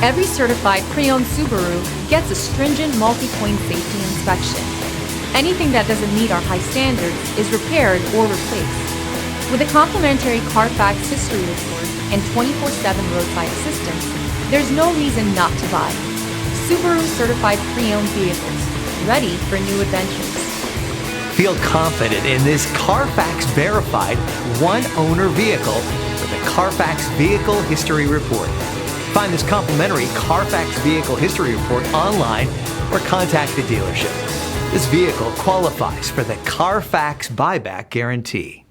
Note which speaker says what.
Speaker 1: Every certified pre-owned Subaru gets a stringent multi-point safety inspection. Anything that doesn't meet our high standards is repaired or replaced. With a complimentary Carfax history report and 24/7 roadside assistance, there's no reason not to buy. Subaru certified pre-owned vehicles, ready for new adventures.
Speaker 2: Feel confident in this Carfax verified one-owner vehicle with a Carfax Vehicle History Report. Find this complimentary Carfax Vehicle History Report online or contact the dealership. This vehicle qualifies for the Carfax Buyback Guarantee.